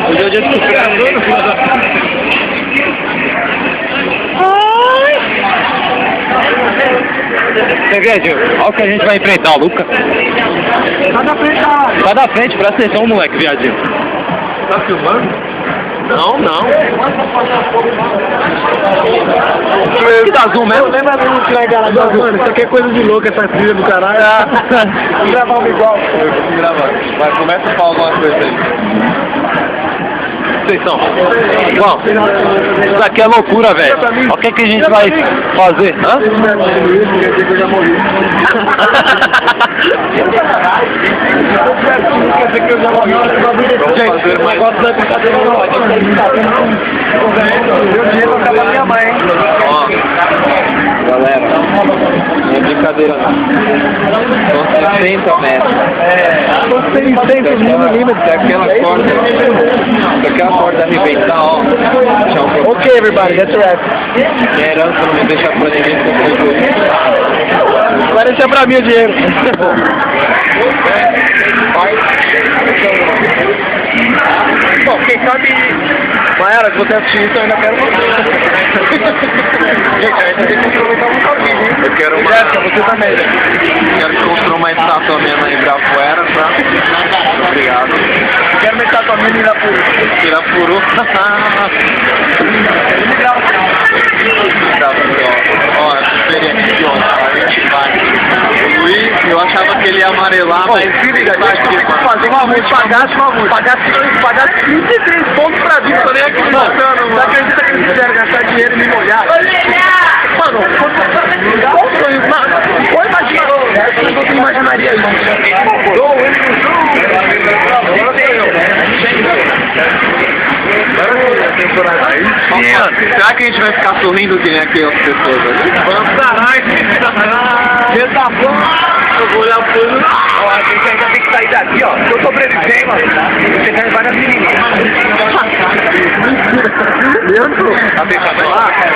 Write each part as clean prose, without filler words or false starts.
Hoje é o dia do Você vê, Gil? Olha o que a gente vai enfrentar, o Luca. Sai da frente, presta atenção, moleque, viadinho. Tá filmando? Não. Que dá zoom mesmo? Lembra do que vai enganar? Mano, isso aqui é coisa de louco, essa trilha do caralho. Vamos gravar um igual. Vamos gravar. Vai, começa a falar alguma coisa aí. Vocês são? Bom, isso aqui é loucura, velho. O que a gente vai fazer? Hã? Gente, o negócio da brincadeira não é. Meu dinheiro vai acabar minha mãe, hein? Ó, galera, não é brincadeira não. São 60 metros. São 600 milímetros. Se aquela corda arrebentar, ó. Tchau. Ok, everybody, that's a wrap. Minha herança não me deixa pra ninguém com Vai deixar pra mim o dinheiro. Bom, quem sabe, Mayara, se você assistir isso, eu ainda quero você. Gente, a gente tem que aproveitar muito a vida, hein? Eu quero uma... Jéssica, você também. Quero que construa uma estátua minha na Ibirapuera, tá? Obrigado. Quero uma estátua minha em Irapuru. Irapuru. Ó, essa experiência de ontem, a gente vai. O Luiz, eu achava que ele ia amarelar, mas se liga, a gente tem que fazer uma multa. Pagasse 33 pontos pra vir, tô nem acreditando, mano. Você acredita que eles quiseram gastar dinheiro e me molhar? Mano, qual sonho? Qual imaginação? Você imaginaria isso? Será que a gente vai ficar sorrindo que nem aquelas pessoas ali? Vamos caralho, você tá bom? Eu vou olhar pro olho. Ó, a gente ainda tem que sair daqui, ó. Se eu sobreviver, mano, você quer várias menininhas.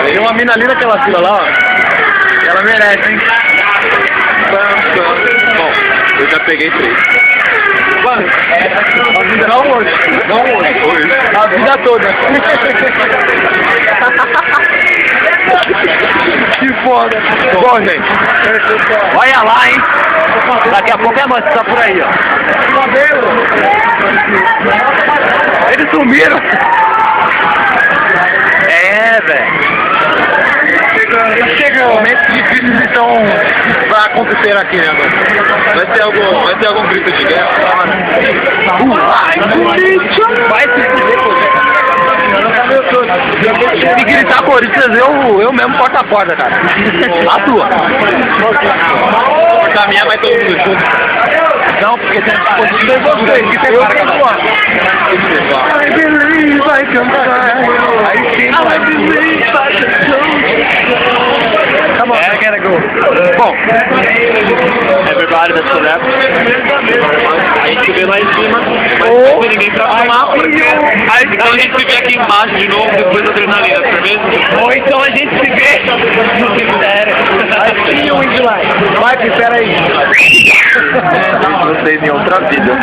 Tem uma mina ali naquela fila lá, ó. Ela merece, hein? Bom, eu já peguei 3. Mano, não hoje. A vida toda. Que foda. Bom, gente, olha lá, hein? Daqui a pouco é nós que tá por aí, ó. Eles sumiram. É, velho. Momentos difíceis estão pra acontecer aqui, né, mano? Vai ter algum grito de guerra? Vai se fuder, pô. Se gritar Corinthians, eu mesmo corto a corda, cara. A tua. A minha vai todo mundo junto. Não, porque tem que posicionar vocês. Que tem para acabar. I believe I can fly. I believe I can go. Come on, I gotta go. Bom, everybody that's left. A gente vê lá em cima, mas não tem ninguém pra filmar. Então a gente se vê aqui embaixo de novo, depois da adrenalina, firmeza? Ou então a gente se vê no cemitério. I see you in July. Vai, espera aí. Vocês em outra vida.